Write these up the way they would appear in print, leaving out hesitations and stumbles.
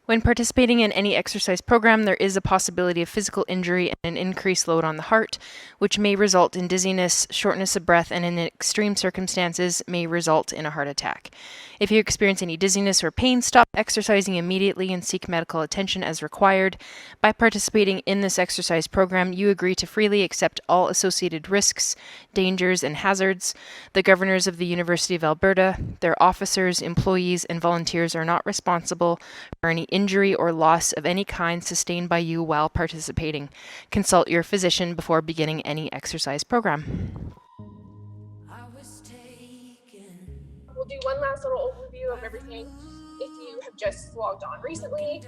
When participating in any exercise program, there is a possibility of physical injury and an increased load on the heart, which may result in dizziness, shortness of breath, and in extreme circumstances may result in a heart attack. If you experience any dizziness or pain, stop exercising immediately and seek medical attention as required. By participating in this exercise program, you agree to freely accept all associated risks, dangers, and hazards. The governors of the University of Alberta, their officers, employees, and volunteers are not responsible for any injury or loss of any kind sustained by you while participating. Consult your physician before beginning any exercise program. We'll do one last little overview of everything. If you have just logged on recently,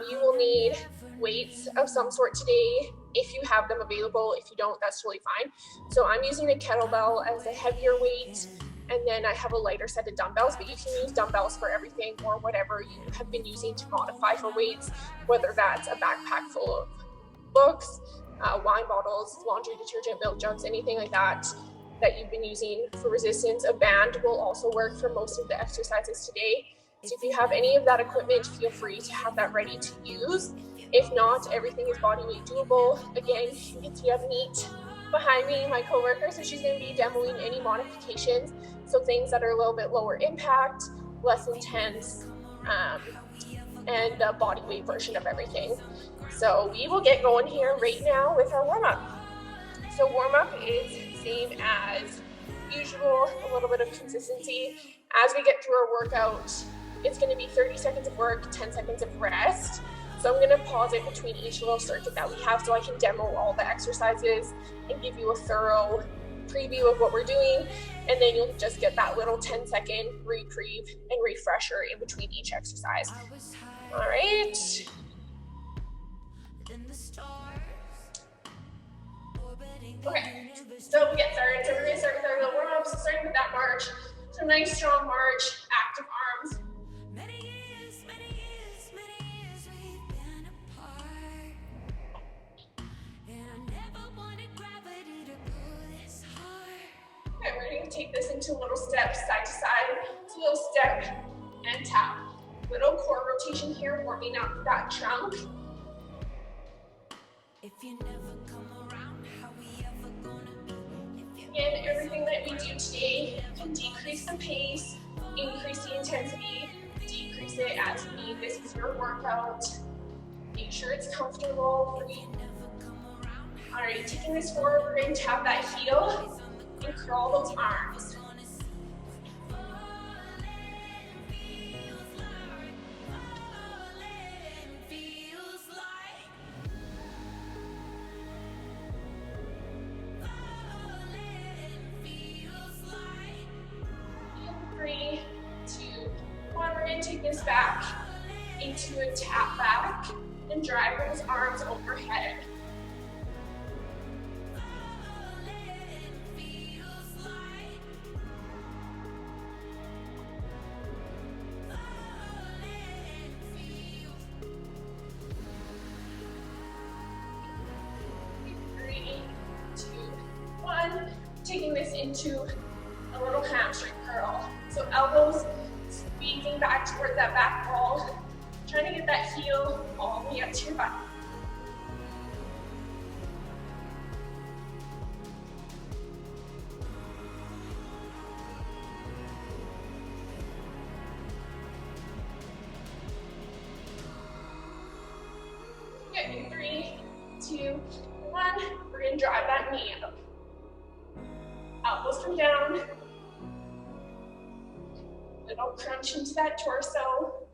you will need weights of some sort today if you have them available. If you don't, that's totally fine. So I'm using a kettlebell as a heavier weight, and then I have a lighter set of dumbbells, but you can use dumbbells for everything or whatever you have been using to modify for weights, whether that's a backpack full of books, wine bottles, laundry detergent, milk jugs, anything like that you've been using for resistance. A band will also work for most of the exercises today. So if you have any of that equipment, feel free to have that ready to use. If not, everything is body weight doable. Again, you can see Neat behind me, my coworker, so she's going to be demoing any modifications. So things that are a little bit lower impact, less intense, and the body weight version of everything. So we will get going here right now with our warm-up. So warm-up is same as usual, a little bit of consistency. As we get through our workout, it's going to be 30 seconds of work, 10 seconds of rest. So I'm going to pause it between each little circuit that we have so I can demo all the exercises and give you a thorough preview of what we're doing. And then you'll just get that little 10-second reprieve and refresher in between each exercise. All right. Okay, so we get started. So we're going to start with our little warm-up. So starting with that march. So nice strong march, active arms. Okay, we're going to take this into little steps, side to side. So little step and tap. Little core rotation here, warming up that trunk. If you never come around, how we ever gonna? Again, everything that we do today can decrease the pace, increase the intensity, decrease it as you need. This is your workout. Make sure it's comfortable for you. All right, taking this forward, we're going to tap that heel and curl those arms. This back into a tap back and drive those arms overhead. Three, two, one. Taking this into a little hamstring curl. So elbows squeezing back toward that back wall, trying to get that heel all the way up to your butt. Good, 3, 2, 1. We're going to drive that knee up. Elbows come down. Little crunch into that torso.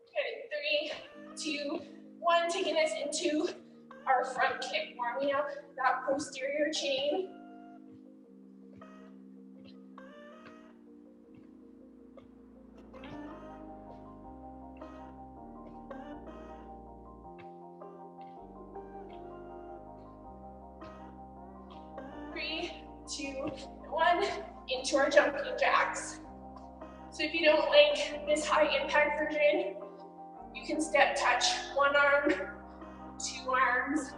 Okay, 3, 2, 1. Taking us into our front kick, warming up that posterior chain. Into our jumping jacks. So if you don't like this high impact version, you can step touch one arm 2 arms.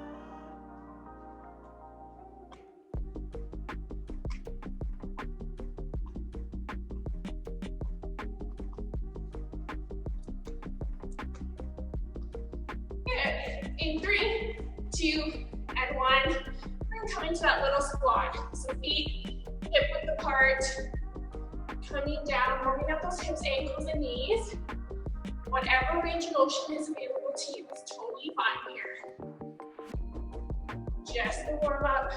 Good. In 3, 2, and 1, we're gonna come into that little squat. So feet hip width apart, coming down, warming up those hips, ankles, and knees. Whatever range of motion is available to you is totally fine here. Just the warm up.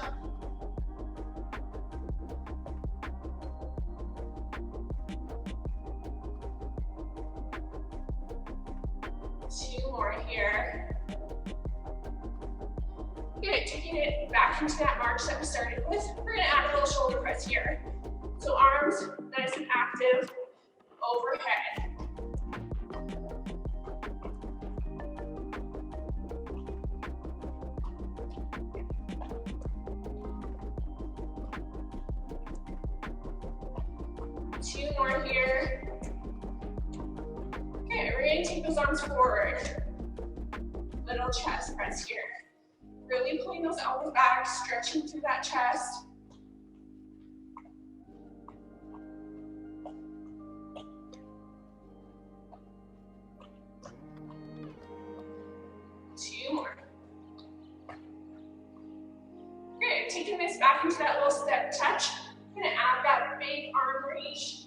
Two more here. Good, taking it back into that march that we started with. We're gonna add a little shoulder press here. So arms nice and active overhead. Two more here. Okay, we're gonna take those arms forward. Little chest press here. Really pulling those elbows back, stretching through that chest. Two more. Good, taking this back into that little step touch. I'm gonna add that big arm reach.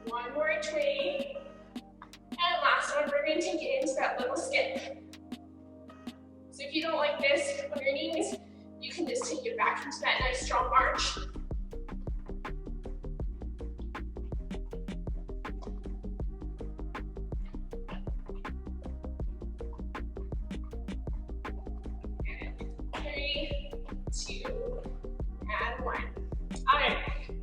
One more each way. And last one, we're gonna take it into that little skip. So if you don't like this on your knees, you can just take it back into that nice strong march. Three, two, and 1. All right,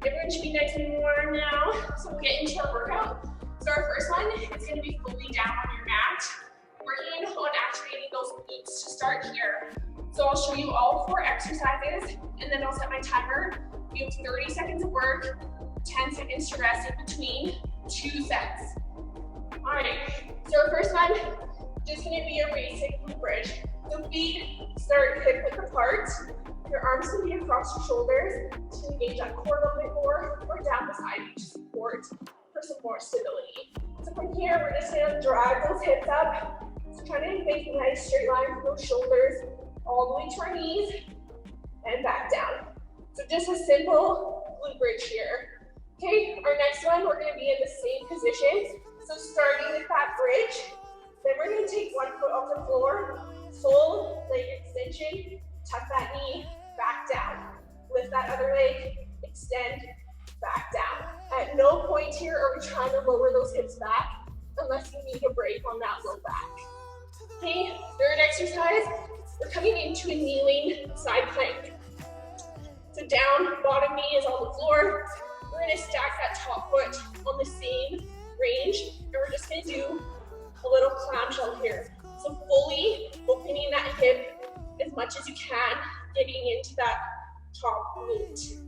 everyone should be nice and warm now. So we'll get into our workout. So our first one is gonna be fully down on your mat. Working on activating those glutes to start here. So I'll show you all 4 exercises, and then I'll set my timer. You have 30 seconds of work, 10 seconds to rest in between 2 sets. All right, so our first one, just gonna be a basic glute bridge. So feet start hip width apart. Your arms can be across your shoulders to engage that core a little bit more, or down beside you to support for some more stability. So from here, we're just gonna drag those hips up. So trying to make a nice straight line from those shoulders all the way to our knees and back down. So just a simple glute bridge here. Okay, our next one, we're gonna be in the same position. So starting with that bridge, then we're gonna take one foot off the floor, full leg extension, tuck that knee, back down. Lift that other leg, extend, back down. At no point here are we trying to lower those hips back unless you need a break on that low back. Okay, third exercise, we're coming into a kneeling side plank. So down, bottom knee is on the floor. We're gonna stack that top foot on the same range, and we're just gonna do a little clamshell here. So fully opening that hip as much as you can, getting into that top glute.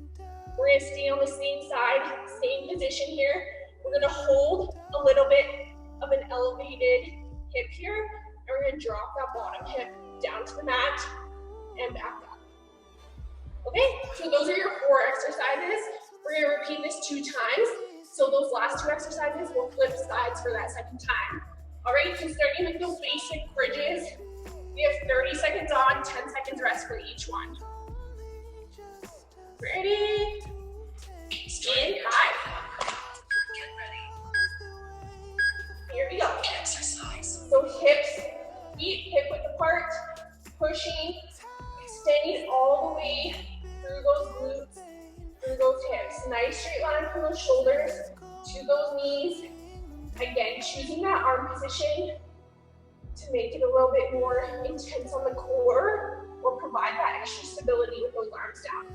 We're gonna stay on the same side, same position here. We're gonna hold a little bit of an elevated hip here, and we're gonna drop that bottom hip down to the mat and back up. Okay, so those are your 4 exercises. We're gonna repeat this 2 times. So those last 2 exercises will flip sides for that second time. All right, so starting with those basic bridges, we have 30 seconds on, 10 seconds rest for each one. Ready? In 5. Here we go. Exercise. So hips, feet hip width apart, pushing, extending all the way through those glutes, through those hips. Nice straight line from those shoulders to those knees. Again, choosing that arm position to make it a little bit more intense on the core or provide that extra stability with those arms down.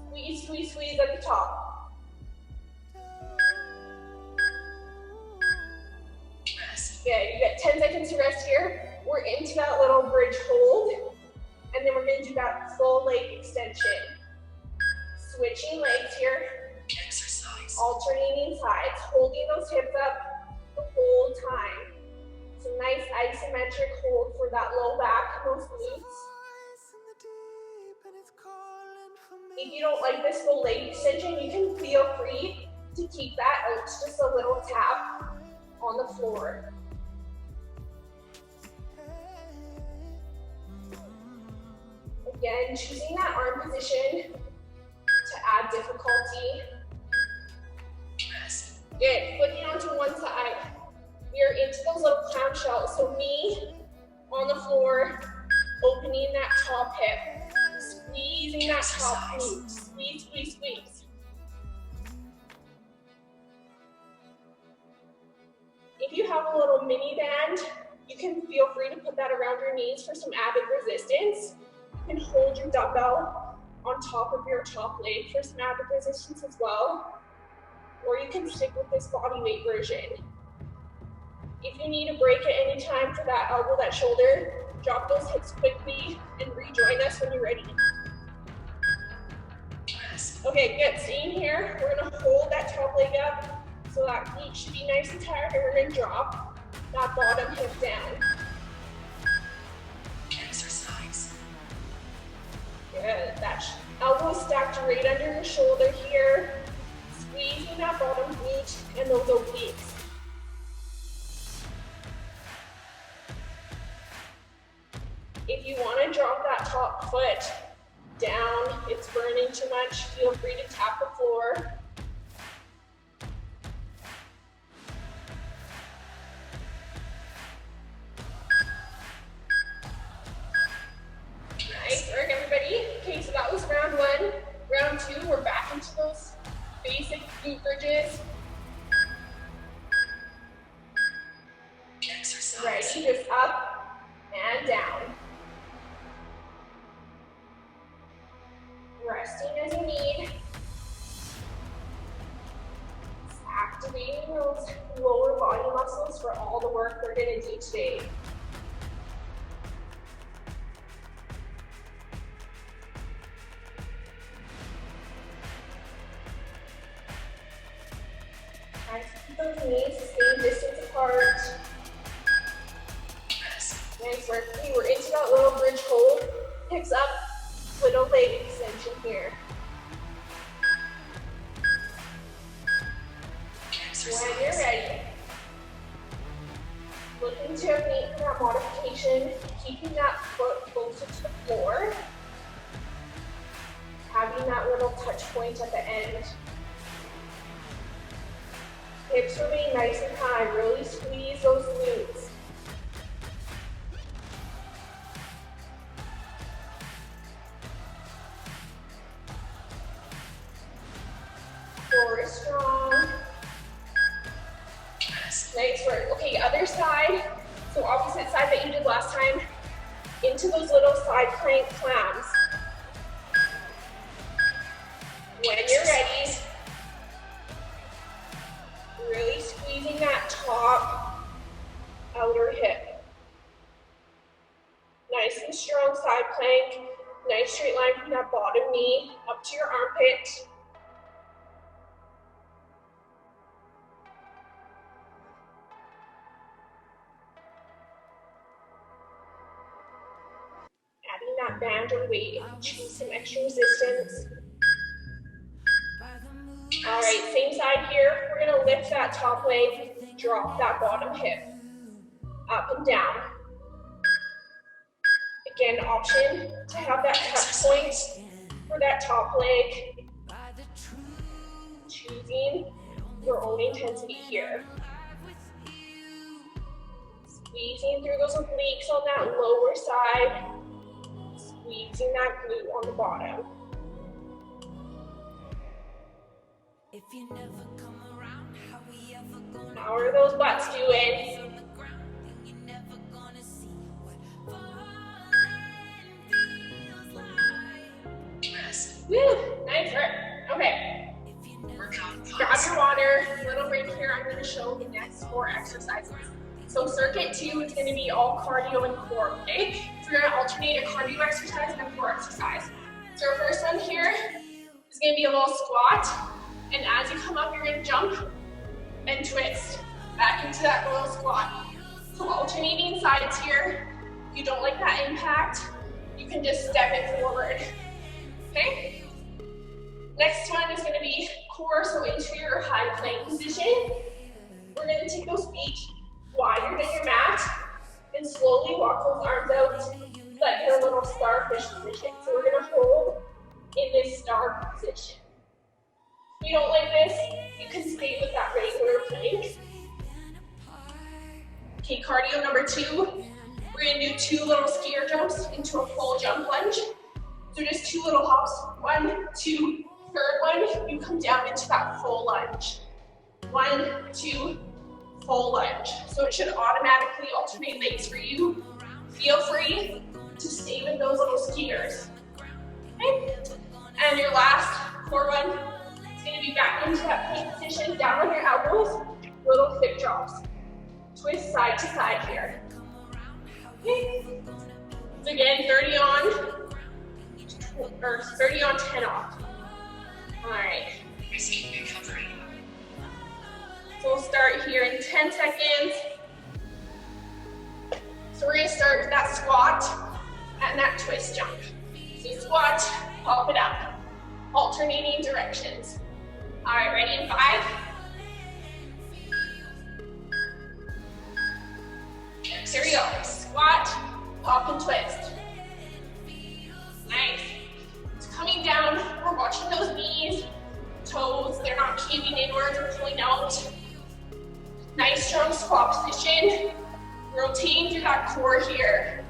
Squeeze, squeeze, squeeze at the top. Rest. Good, you got 10 seconds to rest here. We're into that little bridge hold, and then we're gonna do that full leg extension. Switching legs here. Exercise. Alternating sides, holding those hips up the whole time. It's a nice isometric hold for that low back and those glutes. If you don't like this full leg extension, you can feel free to keep that out to just a little tap on the floor. Again, choosing that arm position to add difficulty. Good, flipping onto one side. We are into those little clamshells. So knee on the floor, opening that top hip, squeezing that top glute. Squeeze, squeeze, squeeze. If you have a little mini band, you can feel free to put that around your knees for some added resistance. You can hold your dumbbell on top of your top leg for some added resistance as well. Or you can stick with this body weight version. If you need a break at any time for that elbow, that shoulder, drop those hips quickly and rejoin us when you're ready. Okay, good. Staying here, we're gonna hold that top leg up so that glute should be nice and tight, and we're gonna drop that bottom hip down. Exercise. Good. That elbow stacked right under your shoulder here. Squeezing that bottom glute and those obliques. If you want to drop that top foot down, it's burning too much, feel free to tap the floor. Nice work, everybody. Okay, so that was round one. Round two, we're back into those basic glute bridges. Exercise. Ready, just up and down. Resting as you need. Activating those lower body muscles for all the work we're going to do today. Try to keep those knees the same distance apart. Nice work. Okay, we're into that little bridge hold. Hips up, little leg extension here. When you're ready, looking to make that modification, keeping that foot closer to the floor, having that little touch point at the end. Hips remain nice and high, really squeeze those glutes. Core is strong. Nice work. Okay, other side. So opposite side that you did last time. Into those little side plank clams. When you're ready, really squeezing that top outer hip. Nice and strong side plank. Nice straight line from that bottom knee up to your armpit. Adding that band or weight if you choose some extra resistance. All right, same side here. We're gonna lift that top leg, drop that bottom hip, up and down. Again, option to have that touch point for that top leg. Choosing your own intensity here. Squeezing through those obliques on that lower side. Squeezing that glute on the bottom. If you never come around, how are those butts doing? Woo, nice work. Okay. Grab your water. Little break here. I'm going to show the next 4 exercises. So circuit 2 is going to be all cardio and core, okay? So we're going to alternate a cardio exercise and a core exercise. So our first one here is going to be a little squat, and as you come up, you're going to jump and twist back into that little squat. So alternating sides here. If you don't like that impact, you can just step it forward, okay? Next one is going to be core, so into your high plank position. We're going to take those feet wider than your mat and slowly walk those arms out like in a little starfish position. So we're going to hold in this star position. If you don't like this, you can stay with that regular plank. Okay, cardio number 2. We're going to do 2 little skier jumps into a full jump lunge. So just 2 little hops. 1, 2, third one, you come down into that full lunge. 1, 2, full lunge. So it should automatically alternate legs for you. Feel free to stay with those little skiers. Okay? And your last core one is going to be back into that plank position, down on your elbows, little hip drops. Twist side to side here. Okay? So again, 30 on, or 30 on, 10 off. All right. Recovery. So we'll start here in 10 seconds. So we're going to start with that squat and that twist jump. So squat, pop it up, alternating directions. All right, ready in 5. Here we go. Squat, pop and twist. Nice. So coming down, we're watching those knees, toes. They're not caving inwards or pulling out. Nice strong squat position. Rotating through that core here.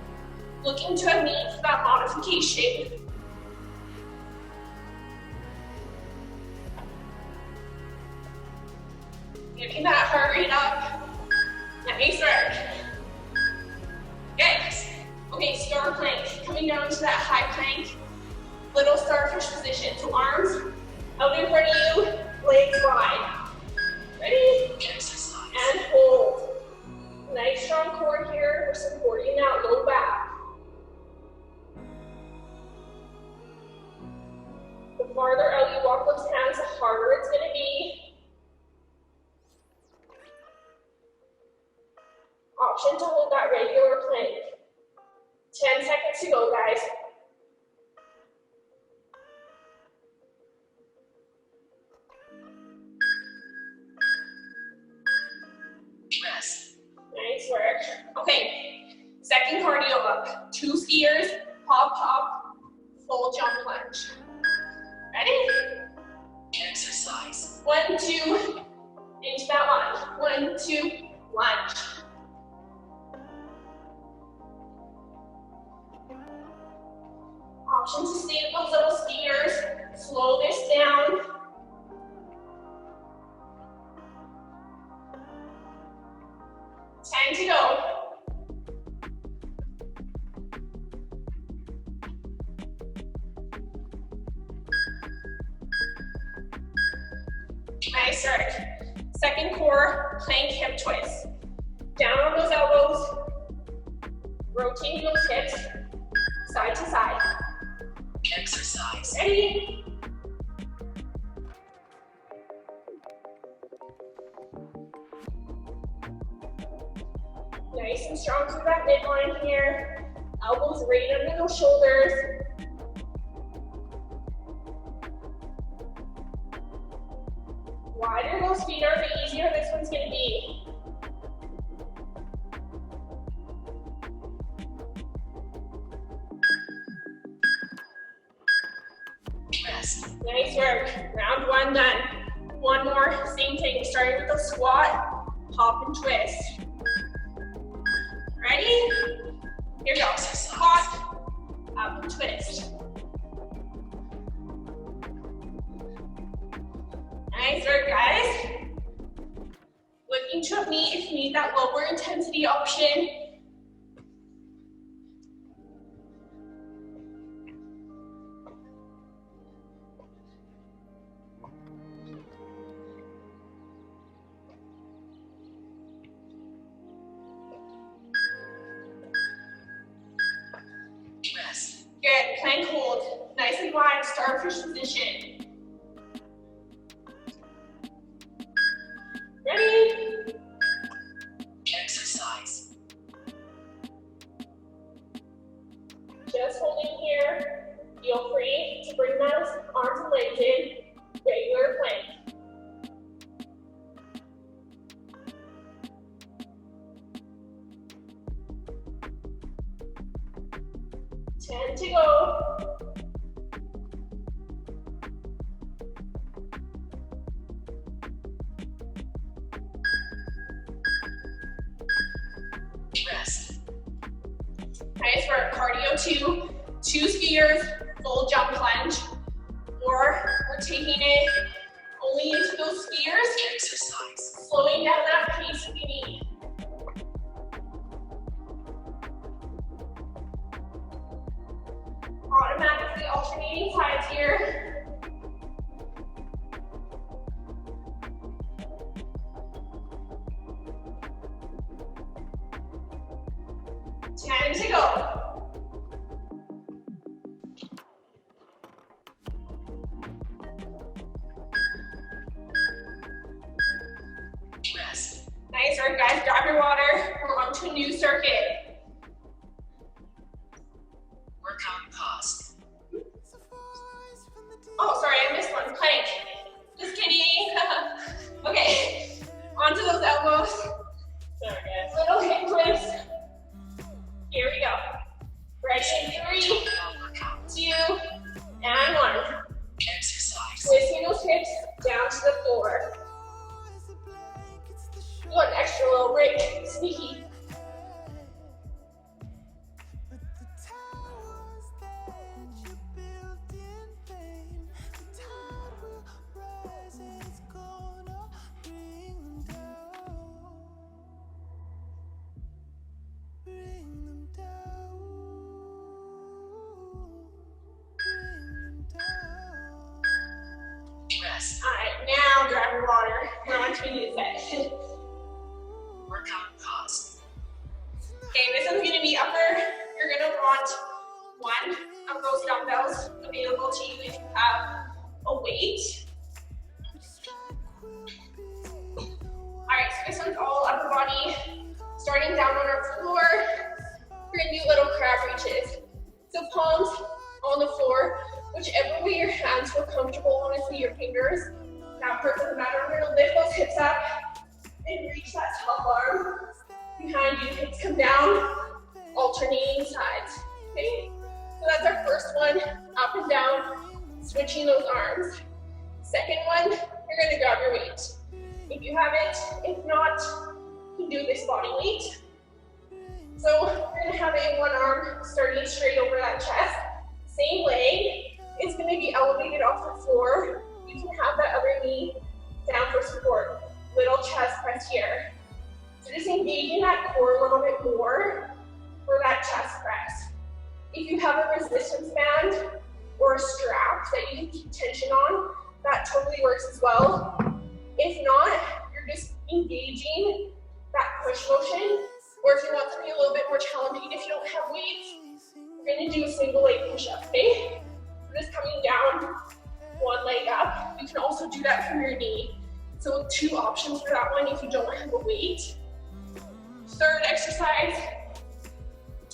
Looking to have needs for that modification. Getting that heart rate up. Nice work. Good. Okay, star plank. Coming down to that high plank. Little starfish position. So arms out in front of you, legs wide. Ready? And hold. Nice strong core here. We're supporting that low back. The farther out you walk those hands, the harder it's going to be. Option to hold that regular plank. 10 seconds to go, guys. Rest. Nice work. Okay, second cardio up. 2 skiers, pop, pop, full jump lunge. Ready? Exercise. 1, 2, into that lunge. 1, 2, lunge. Option to stay with those little skiers. Slow this down. Time to go. Nice work. Second core, plank hip twist. Down on those elbows. Rotating those hips, side to side. Exercise. Ready? Nice and strong through that midline here. Elbows right under those shoulders. Wider those feet are, the easier this one's going to be. Nice work. Round 1 done. One more, same thing. Starting with a squat, hop and twist. Ready? Here we go. Squat, up and twist. Nice work, guys. Looking to a knee if you need that lower intensity option. in line, starfish position. Ready? Exercise. Just holding here. Feel free to bring those arms and legs in. Regular plank. Ten to go. Rest. Nice for cardio two. 2 skiers, full jump plunge. Or we're taking it only into those skiers. Exercise. Slowing down that pace if you need. Automatically alternating sides here. Ten to go. Rest. Nice work, guys. Grab your water. We're on to a new circuit. Work on pause. Oh, sorry, I missed one. Plank. Just kidding. Okay, onto those elbows. Sorry, guys. Little hip twists. Here we go. Ready in 3, 2, and 1. Exercise. Twisting those hips down to the floor. One extra little break. Sneaky. Rest. Alright, now grab your water. We're on to a new set. Work on pause. Okay, this one's gonna be upper. You're gonna want one of those dumbbells available to you if you have a weight. Alright, so this one's all upper body. Starting down on our floor, we're gonna do little crab reaches. So palms on the floor, whichever way your hands feel comfortable, honestly, your fingers, that part doesn't matter. We're gonna lift those hips up and reach that top arm behind you. Hips come down, alternating sides. Okay? So that's our first one, up and down, switching those arms. Second one, you're gonna grab your weight. If you have it, if not, you can do this body weight. So we're gonna have it in one arm, starting straight over that chest. Same leg, it's gonna be elevated off the floor. You can have that other knee down for support. Little chest press here. So just engaging that core a little bit more for that chest press. If you have a resistance band or a strap that you can keep tension on, that totally works as well. If not, you're just engaging that push motion, or if you want something a little bit more challenging, if you don't have weights, you're gonna do a single leg push-up, okay? We're just coming down, one leg up. You can also do that from your knee. So 2 options for that one if you don't have a weight. Third exercise,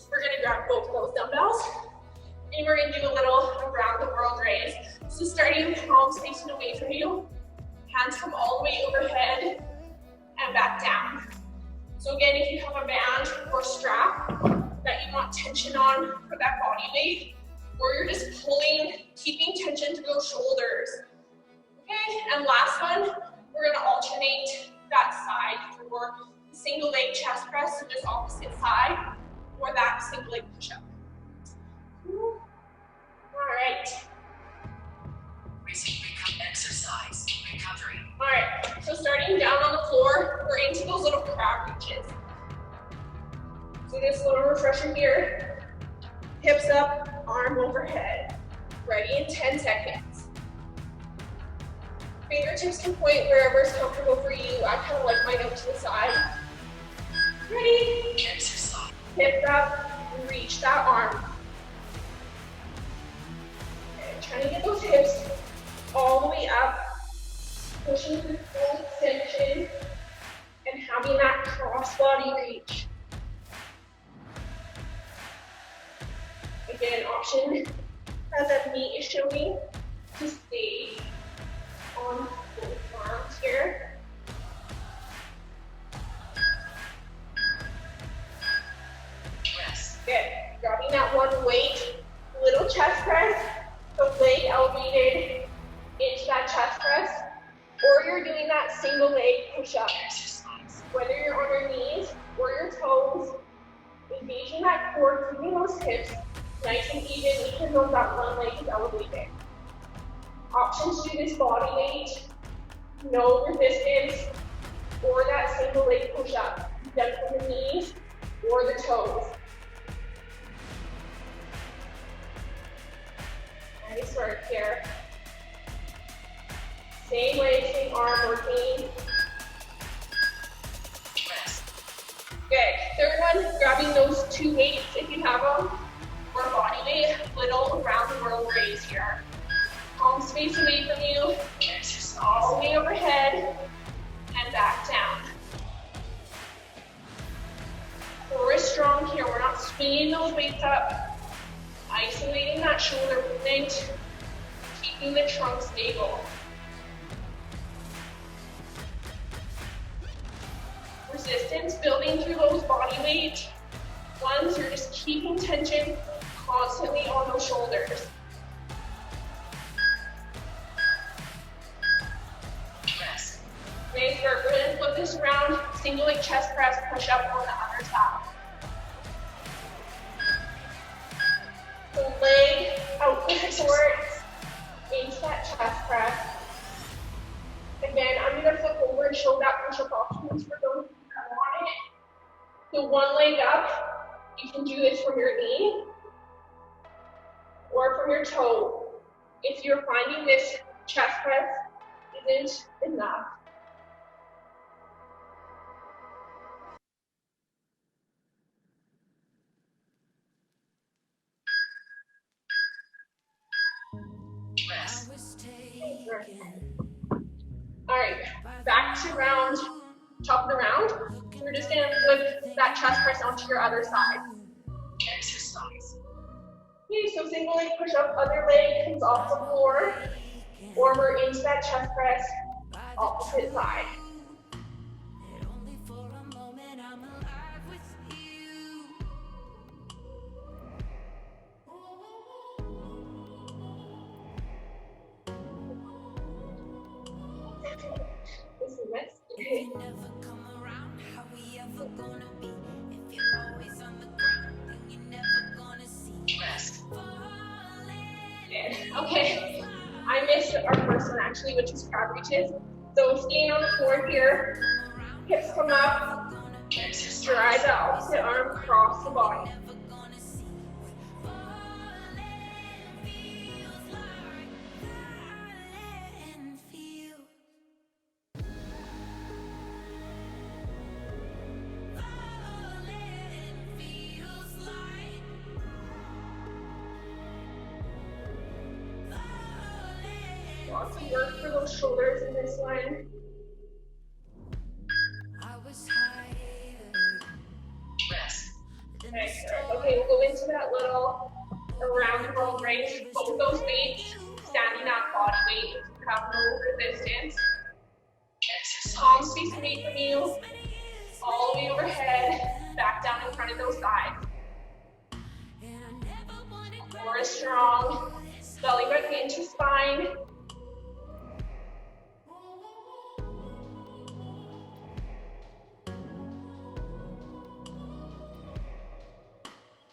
we're gonna grab both of those dumbbells, and we're gonna do a little around the world raise. So starting palms facing away from you, hands come all the way overhead and back down. So again, if you have a band or strap that you want tension on for that body weight, or you're just pulling, keeping tension to those shoulders. Okay, and last one, we're gonna alternate that side for single leg chest press, so this opposite side, or that single leg push-up. All right. Exercise. Recovery. All right, so starting down on the floor, we're into those little crab reaches. So just a little refresher here. Hips up, arm overhead. Ready in 10 seconds. Fingertips can point wherever is comfortable for you. I kind of like mine up to the side. Ready? Exercise. Hips up, reach that arm. Okay, Trying to get those hips all the way up, pushing through full extension, and having that cross body reach. Again, option as that knee is showing to stay on both arms here. Press. Good. Grabbing that one weight, little chest press, the leg elevated into that chest press, or you're doing that single leg push-up. Exercise. Whether you're on your knees or your toes, engaging that core, keeping those hips nice and even, even though that one leg is elevated. Options to do this body weight, no resistance, or that single leg push-up, done from the knees or the toes. Nice work here. Same leg, same arm working. Press. Good. Third one, grabbing those two weights if you have them, or body weight, little around the world raise here. Palms face away from you, Exercise. all the way overhead, and back down. Core is strong here. We're not swinging those weights up, isolating that shoulder movement, keeping the trunk stable. Resistance building through those body weight. Ones, you're just keeping tension constantly on those shoulders. Press. Nice work. We're going to flip this around. Single leg chest press, push up on the other side. So leg out support into that chest press. Again, I'm going to flip over and show that push-up options for those who want it. So one leg up, you can do this from your knee or from your toe. If you're finding this chest press isn't enough, Press. all right, back to round, top of the round. We're just gonna flip that chest press onto your other side. Exercise. Okay, so single leg push up, other leg comes off the floor, or we're into that chest press, opposite side. This is next. Okay. Press. Okay, I missed our first one actually, which is crab reaches. So staying on the floor here, hips come up, Exercise. drive the opposite arm across the body. Lots of work for those shoulders in this one. Press. Okay, we'll go into that little around the world race. Both those weights, standing up body weight, have no resistance. Exercise. Palms face away from you, all the way overhead, back down in front of those thighs. Core is strong, belly button into spine.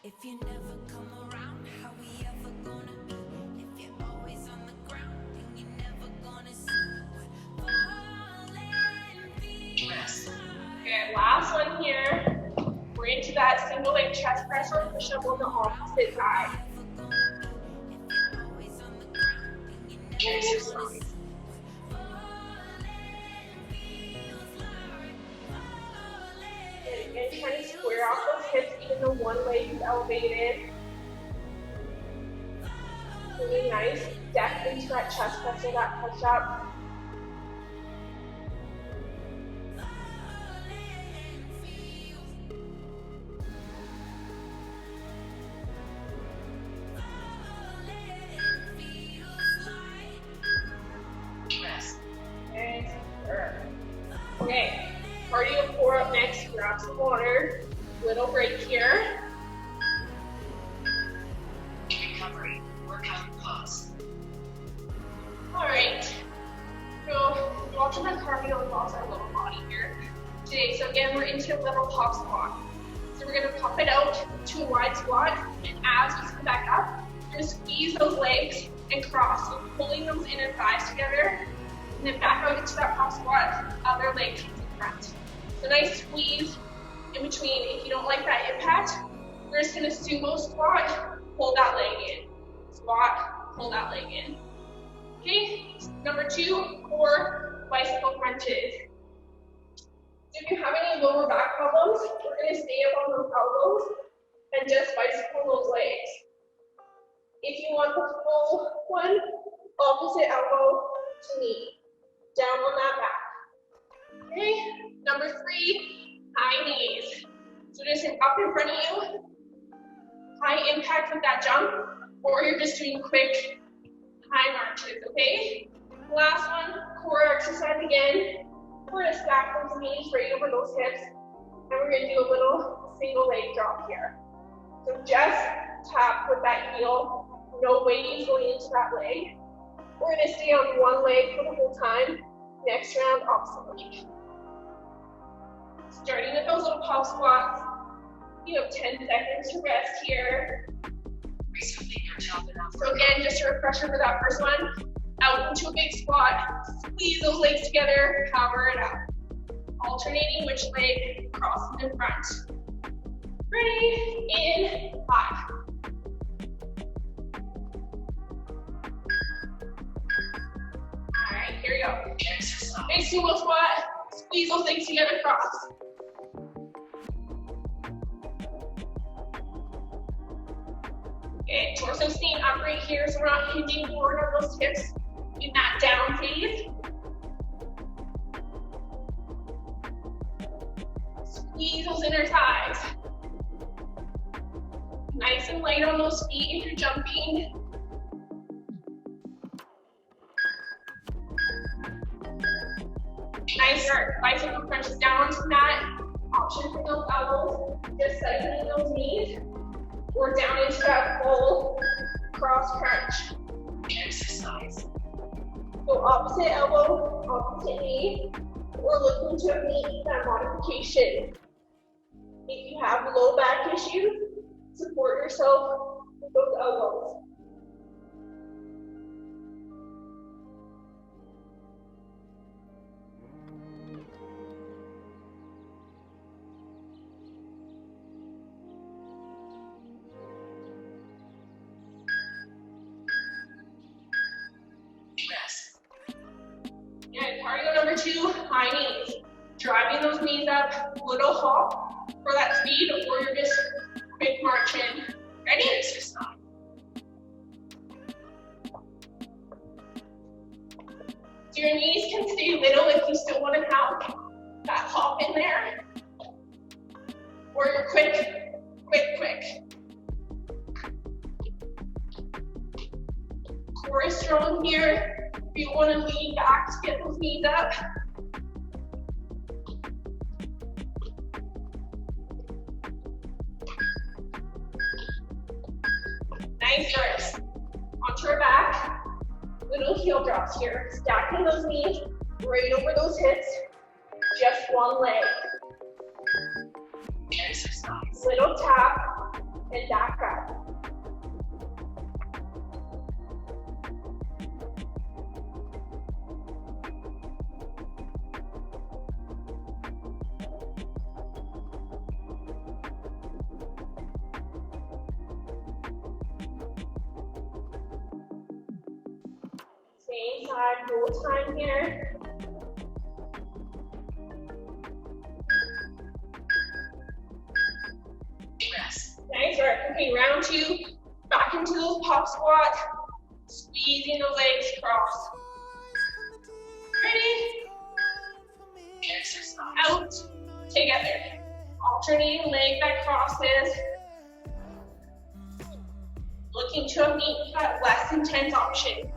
If you never come around, how we ever gonna be? If you're always on the ground, then you're never gonna see what falling feels Press. Okay, last one here. We're into that single leg chest press or push up on the opposite side. Exercise. And trying to square off those hips even though one leg is elevated. Really nice. depth into that chest press or that push-up. Rest. And okay, cardio core up next. Grab some water. Little break here. Recovery. Workout pause. All right. So watch my cardio involves our lower body here today. So again, we're into a little pop squat. So we're gonna pop it out to a wide squat, and as we come back up, we're gonna squeeze those legs and cross, so pulling those inner thighs together, and then back out into that pop squat, other leg comes in front. So nice squeeze in between. If you don't like that impact, we're just gonna sumo squat, pull that leg in. Squat, pull that leg in. Okay, number 2, core bicycle crunches. So if you have any lower back problems, we're gonna stay up on those elbows and just bicycle those legs. If you want the full one, opposite elbow to knee, down on that back. Okay, number 3, high knees. So just up in front of you, high impact with that jump, or you're just doing quick high marches, okay? Last one, core exercise again. We're gonna stack those knees right over those hips, and we're gonna do a little single leg drop here. So just tap with that heel, no weighting going into that leg. We're gonna stay on one leg for the whole time. Next round, opposite leg. Starting with those little pop squats. You have 10 seconds to rest here. Resuming your jump and So again, just a refresher for that first one. Out into a big squat. Squeeze those legs together, cover it up. Alternating which leg crosses in front. Ready? In 5. Alright, here we go. exercise. Big sumo squat. Squeeze those legs together, cross. Okay, torso staying upright here, so we're not hinging forward on those hips in that down phase. Squeeze those inner thighs. Nice and light on those feet if you're jumping. Nice start. Bicycle crunches down onto the mat. Option for those elbows. Just cycling those knees. Or down into that full cross crunch. Exercise. So opposite elbow, opposite knee. We're looking to make that modification. If you have low back issues, support yourself with those elbows. Rest. And cardio number 2, high knees. Driving those knees up, little hop for that speed, or you're just quick marching. Ready? Exercise. So your knees can stay little if you still want to have that hop in there. Or you're quick, quick, quick. Core is strong here. If you want to lean back to get those knees up. Nice grips. Onto our back. Little heel drops here. Stacking those knees right over those hips. Just one leg. Exercise. Little tap and back up. Same side, full time here. Rest. Nice work. Okay, round 2. Back into those pop squats. Squeezing the legs across. Ready? Exercise. Out. Together. Alternating leg that crosses. Looking to meet that less intense option.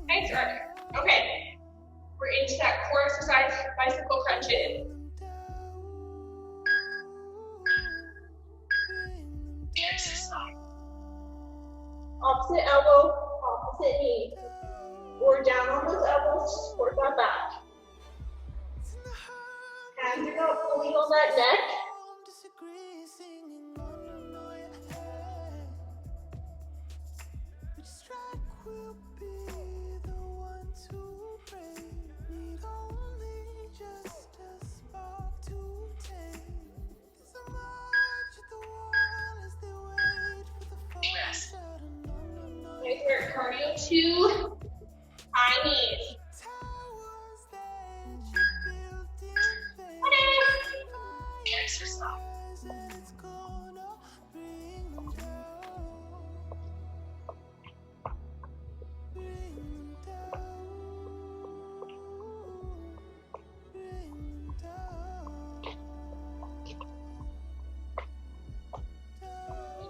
Nice work. Okay, we're into that core exercise, bicycle crunches. Exercise. Opposite elbow, opposite knee. Or down on those elbows to support that back. Hands are not pulling on that neck. Nice work, cardio 2, high knees. Exercise.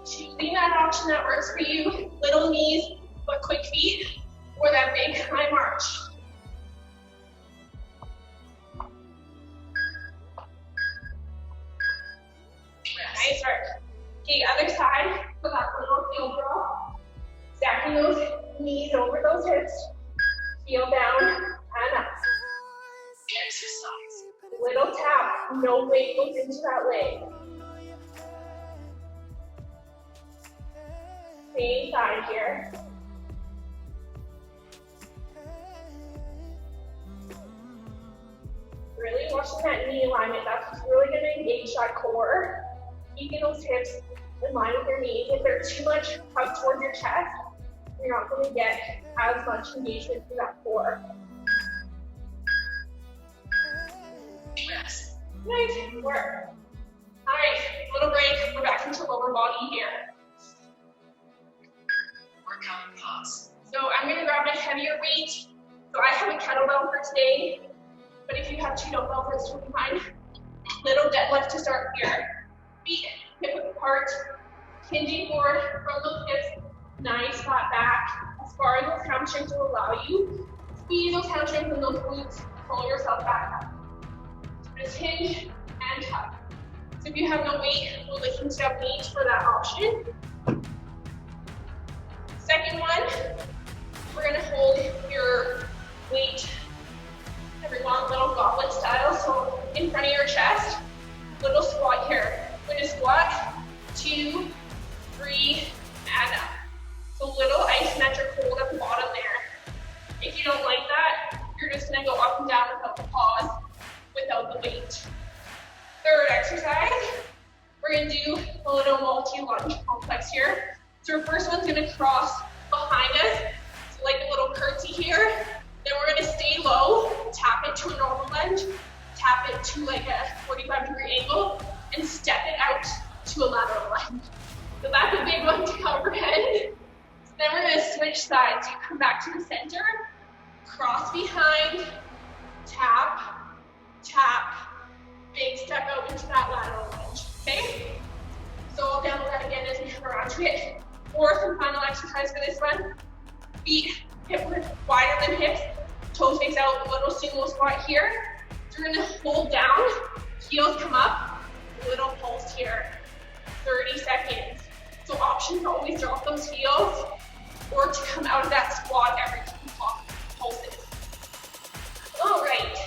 Choosing that option that works for you. Little knees, but quick feet, or that big high march. Nice work. Okay, other side, for that little heel draw. Stacking those knees over those hips. Heel down and up. Exercise. Little tap, no weight goes into that leg. Same side here. Really watching that knee alignment. That's what's really going to engage that core. Keeping those hips in line with your knees. If they're too much up towards your chest, you're not going to get as much engagement through that core. Rest. Nice work. All right, little break. We're back into lower body here. Workout pause. So I'm going to grab a heavier weight. So I have a kettlebell for today, but if you have 2 dumbbells, that's totally fine. Little deadlift to start here. Feet hip width apart, hinging forward from those hips. Nice flat back. As far as those hamstrings will allow you, squeeze those hamstrings and those glutes. Pull yourself back up. Just hinge and tuck. So if you have no weight, we'll listen to that weight for that option. Second one, we're going to hold your weight, everyone, little goblet style, so in front of your chest. Little squat here. We're going to squat, 2, 3, and up. So little isometric hold at the bottom there. If you don't like that, you're just going to go up and down without the pause, without the weight. Third exercise, we're going to do a little multi-lunge complex here. So our first one's going to cross behind us, so like a little curtsy here. Then we're going to stay low, tap it to a normal lunge, tap it to like a 45-degree angle, and step it out to a lateral lunge. So that's a big one to comprehend. So then we're going to switch sides. You come back to the center, cross behind, tap, tap, big step out into that lateral lunge, okay? So I'll demo that again as we come around to it. Fourth and final exercise for this one. Feet hip width wider than hips, toes face out, a little sumo squat here. So we're gonna hold down, heels come up, little pulse here, 30 seconds. So option to always drop those heels or to come out of that squat every time you pulses. All right,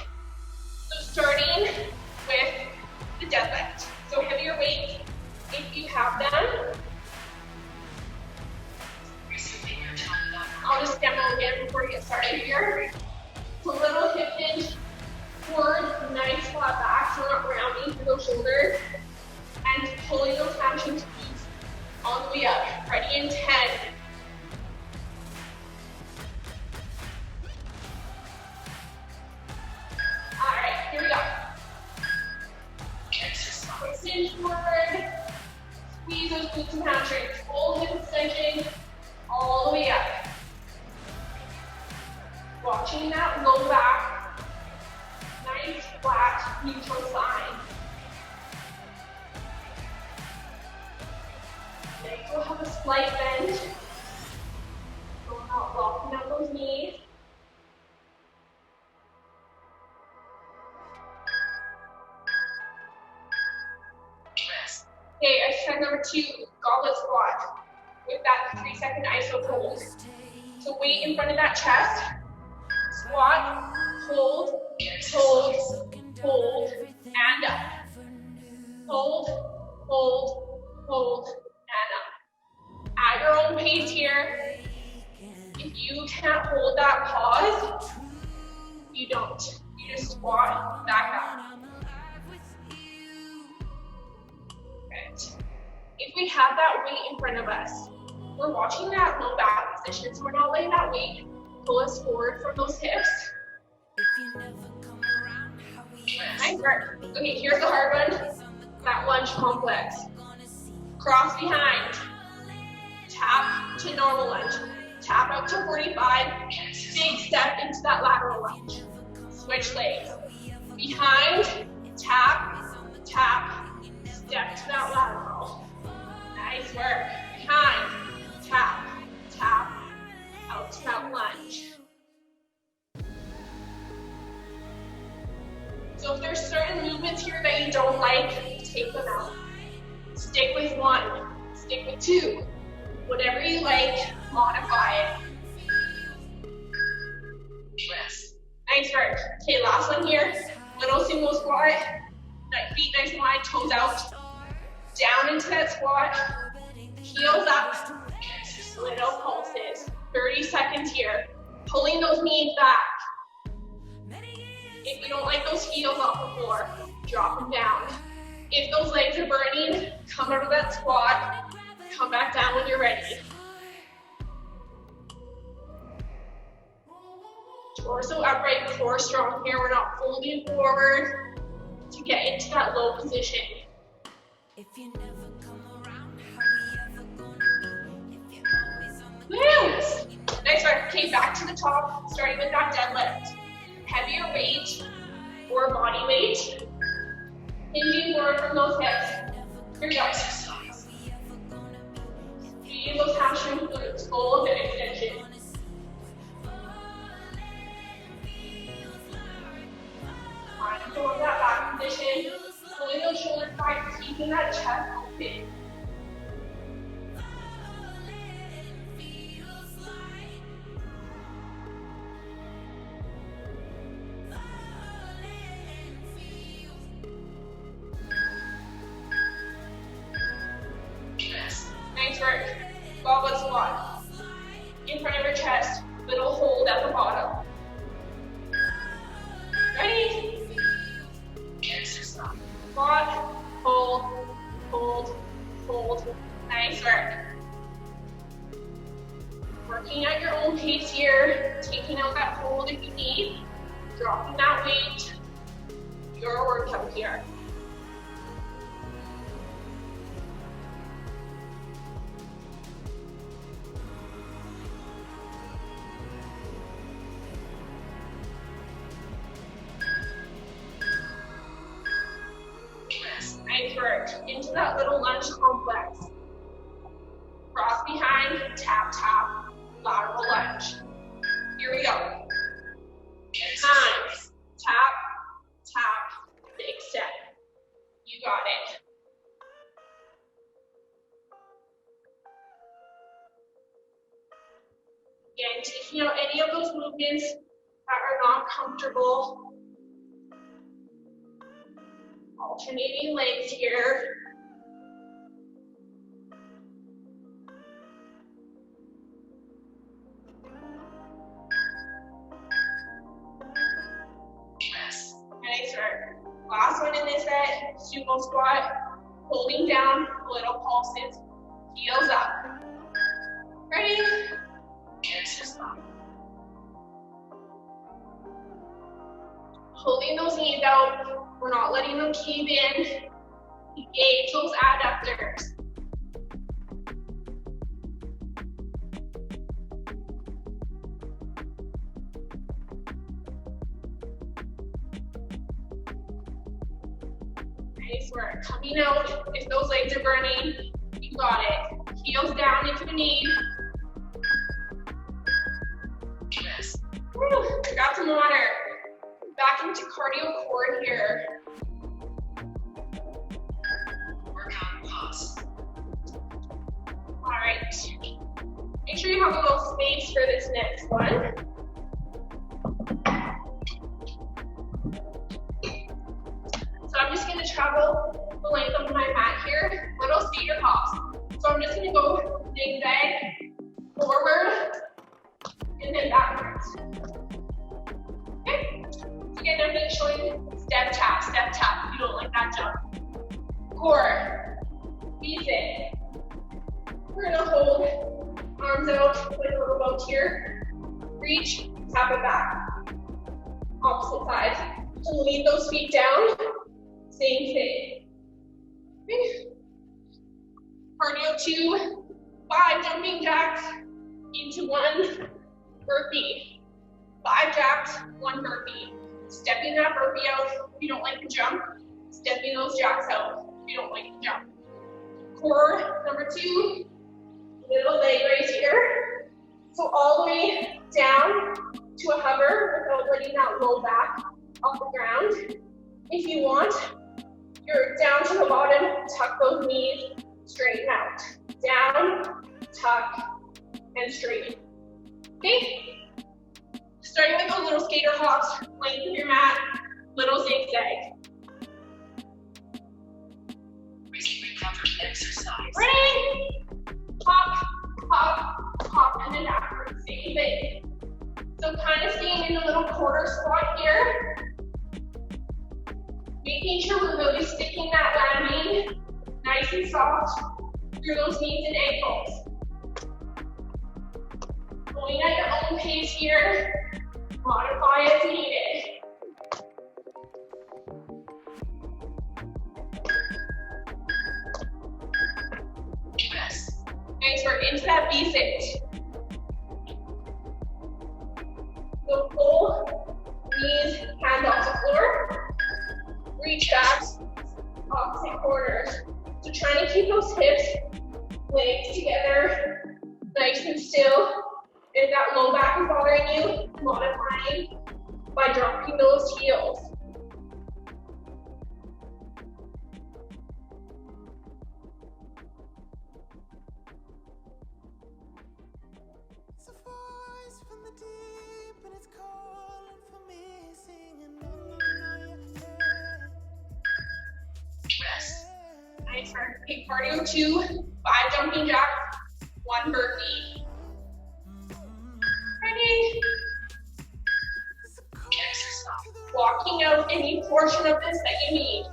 so starting with the deadlift. So heavier weight, if you have them. I'll just demo again before we get started here. So little hip hinge, forward, nice flat back, so we're not rounding through those shoulders. those glutes and hamstrings. Full hip extension all the way up. Watching that low back. Nice, flat, neutral spine. Legs will have a slight bend. So we're not locking out those knees. Okay, exercise number 2, goblet squat with that 3-second iso hold. So weight in front of that chest, squat, hold, hold, hold, and up. Hold, hold, hold, and up. At your own pace here. If you can't hold that pause, you don't. You just squat back up. If we have that weight in front of us, we're watching that low back position, so we're not letting that weight pull us forward from those hips. Nice work. Okay, here's the hard one, that lunge complex. Cross behind, tap to normal lunge, tap out to 45, big step into that lateral lunge. Switch legs. Behind, tap, tap, step to that lateral. Nice work. Behind, tap, tap, out to that lunge. So if there's certain movements here that you don't like, take them out. Stick with 1, stick with 2. Whatever you like, modify it. Nice work. Okay, last one here. Little single squat. That feet nice and wide, toes out. Down into that squat. Heels up. Little pulses. 30 seconds here. Pulling those knees back. If you don't like those heels off the floor, drop them down. If those legs are burning, come out of that squat. Come back down when you're ready. Torso upright, core strong here. We're not folding forward to get into that low position. Yes. Nice work. Okay, back to the top, starting with that deadlift. Heavier weight or body weight. Hinging forward from those hips. Here we go. Feeding those hamstring glutes, full hip extension. Mindful of that back position. Pulling those shoulders back, keeping that chest open. Nice work. Goblet squat. In front of your chest, little hold at the bottom. Ready? Squat, hold, hold, hold. Nice work. Working at your own pace here, taking out that hold if you need, dropping that weight. Your workout here. Nice work. Into that little lunge complex. Cross behind, tap, tap, lateral lunge. Here we go. Behind, tap, tap, big step. You got it. Again, taking out any of those movements that are not comfortable. Alternating legs here. Nice work. Last one in this set, sumo squat. Holding down, little pulses, heels up. Ready? Holding those knees out. We're not letting them cave in. Engage those adductors. Nice work. Coming out, if those legs are burning, you got it. Heels down if you need. Yes. Woo, grab some water. Back into cardio core here. Workout pause. All right. Make sure you have a little space for this next one. So I'm just going to travel the length of my mat here, little skater hops. So I'm just going to go zigzag forward and then backwards. Okay? So again, I'm just showing step tap, step tap. If you don't like that jump. Core. Easy. We're going to hold arms out like a little boat here. Reach, tap it back. Opposite side. So lean those feet down. Same thing. Okay. Cardio 2, 5 jumping jacks into 1 burpee. 5 jacks, 1 burpee. Stepping that burpee out if you don't like the jump. Stepping those jacks out if you don't like the jump. Core number 2, little leg raise here. So all the way down to a hover without letting that low back off the ground. If you want, you're down to the bottom, tuck those knees, straighten out. Down, tuck, and straighten. Okay? Starting with those little skater hops, length of your mat, little zigzag. Recovery exercise. Ready? Hop, hop, hop, and then backwards. Same thing. So kind of staying in a little quarter squat here. Making sure we're really sticking that landing nice and soft through those knees and ankles. Going at your own pace here. Modify as needed. Yes. Nice work. Into that V-sit. So pull knees, hands off the floor. Reach back, opposite corners. So trying to keep those hips, legs together, nice and still. If that low back is bothering you, modifying by dropping those heels. It's a voice from the deep and it's calling for me, singing no, no, no, Rest. Nice work. Okay, cardio 2, 5 jumping jacks, 1 burpee. Ready? Exercise. Walking out any portion of this that you need.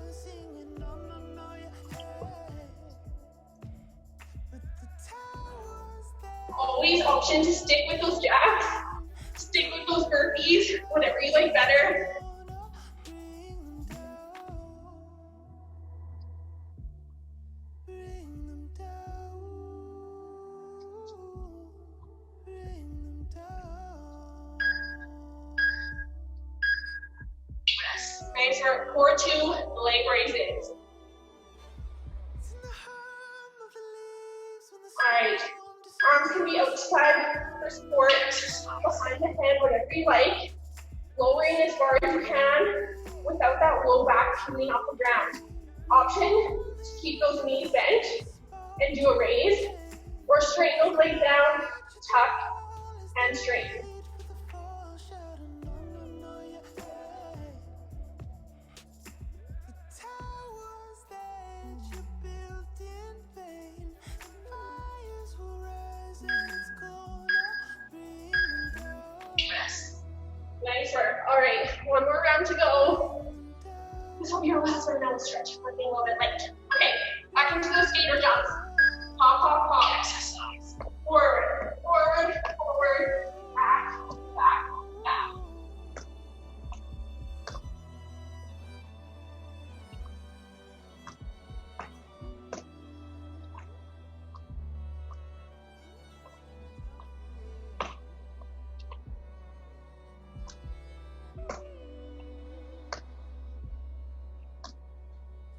Always option to stick with those jacks, stick with those burpees, whatever you like better. Rest. Nice work. Core 2, leg raises. Alright. Arms can be outside for support, behind the head, whatever you like. Lowering as far as you can without that low back coming off the ground. Option to keep those knees bent and do a raise, or straighten those legs down, tuck, and straighten. Rest. Nice work. All right, one more round to go. This will be our last one. Now we'll stretch. We're getting a little bit late. Okay, back into those skater jumps. Hop, hop, hop. Exercise. Forward, forward, forward, back, back, back.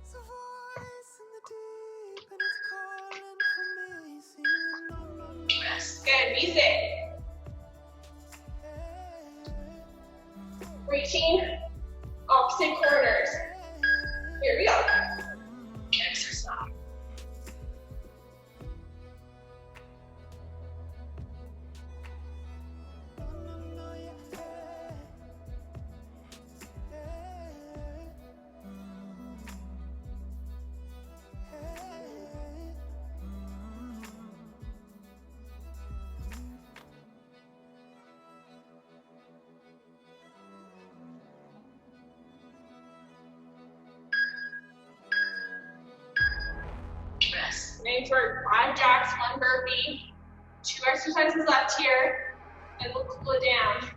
It's a Ready, sit. Reaching opposite corners. Here we go. Exercise. Rest. Nice work. 5 jacks, 1 burpee. 2 exercises left here, and we'll cool it down.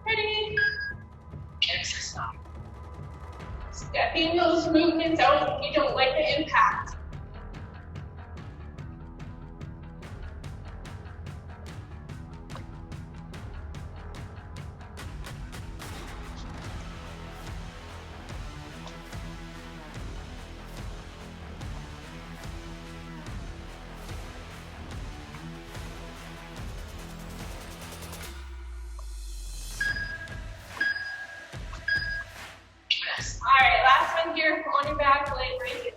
Ready? Exercise. Stepping those movements out if you don't like the impact. Rest. All right, last one here on your back leg raises.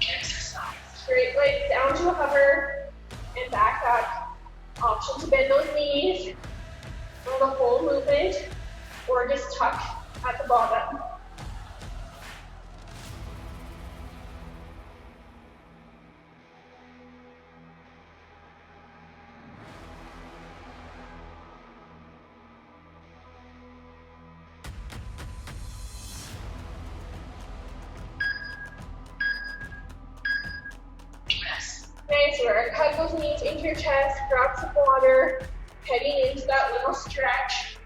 Exercise. Straight legs down to a hover and back up. Option to bend those knees for the whole movement or just tuck at the bottom. Rest. Nice work. Hug those knees into your chest, grab some water, heading into that little stretch.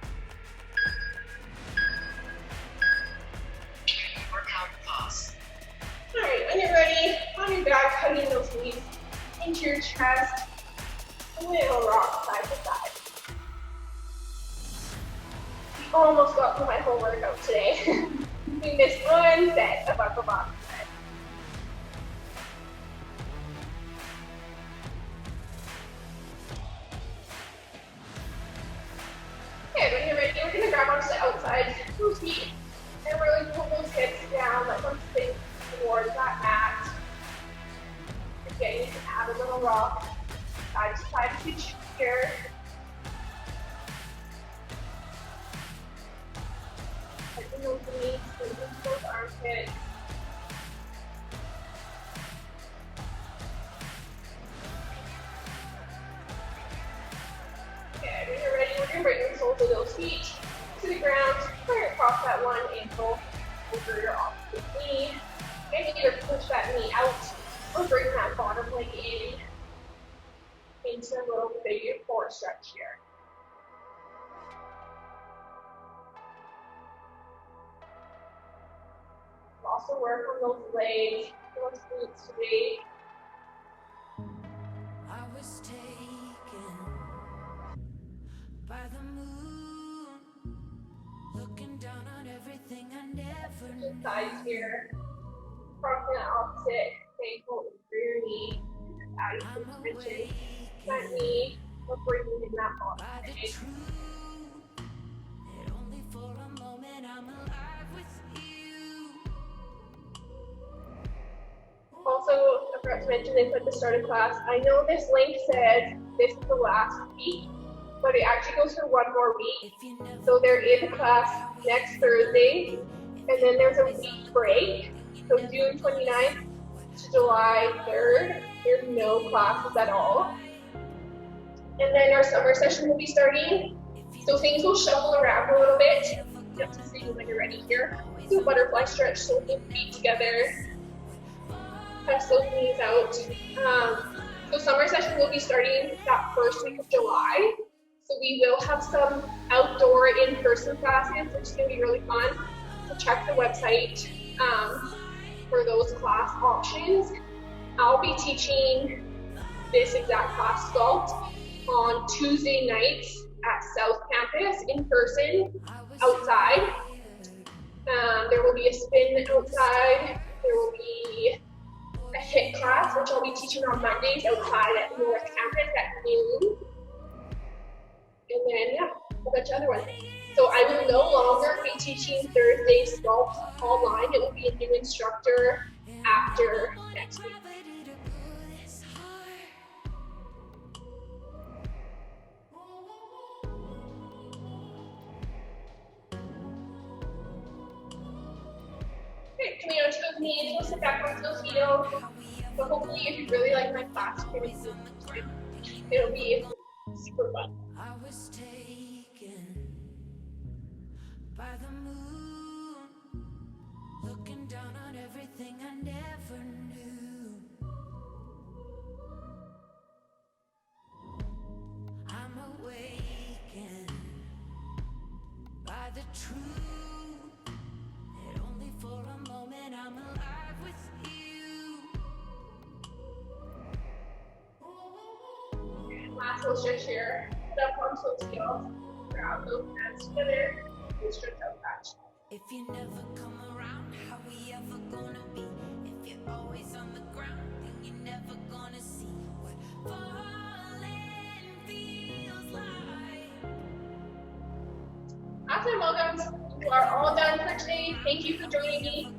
Workout pause. All right, when you're ready, on your back, hugging those knees into your chest. Little rock side to side. We almost got through my whole workout today. We missed one set of upper body set. Okay, when you're ready, we're gonna grab onto the outside those feet and really pull those hips down, let them sink towards that mat. Again, you can add a little rock, side to side if you choose here. Touching those knees, squeezing those armpits. Okay, when you're ready, we're gonna bring the soles of those feet to the ground, right across that one ankle, over your opposite knee. And either push that knee out or bring that bottom leg in into a little bit of your core stretch here. Also work on those legs, those glutes today. I was taken by the moon, looking down on everything I never knew. Just sides here. Crossing that opposite ankle over your knee. Adding some tension to that knee. Or bringing in that bottom By the leg. truth that only for a moment I'm alive with you. Also, I forgot to mention this at the start of class. I know this link says this is the last week, but it actually goes for one more week. If you never So there is a class next Thursday, and then there's a week break. So June 29th to July 3rd, there's no classes at all. And then our summer session will be starting. So things will shuffle around a little bit. You have to see when you're ready here. Do a butterfly stretch, so the feet together. Press those knees out. So summer session will be starting that first week of July. So we will have some outdoor in-person classes, which is going to be really fun. So check the website for those class options. I'll be teaching this exact class, Sculpt, on Tuesday nights at South Campus in person, outside. There will be a spin outside. There will be a HIIT class, which I'll be teaching on Mondays outside at North Campus at noon. And then, yeah, a bunch of other ones. So I will no longer be teaching Thursday Sculpt online. It will be a new instructor after next week. Okay, coming onto those knees, we'll sit back onto those heels. But hopefully, if you really like my class, it'll be super fun. I was taken by the moon, looking down on everything I never knew. I'm awakened by the truth that only for a moment I'm alive with you. And last, we'll stretch here. Put up onto those heels. Grab those hands together and stretch out back. If you never come around, how we ever gonna be? If you're always on the ground, then you're never gonna see what falling feels like. Awesome, welcome. You are all done for today. Thank you for joining me.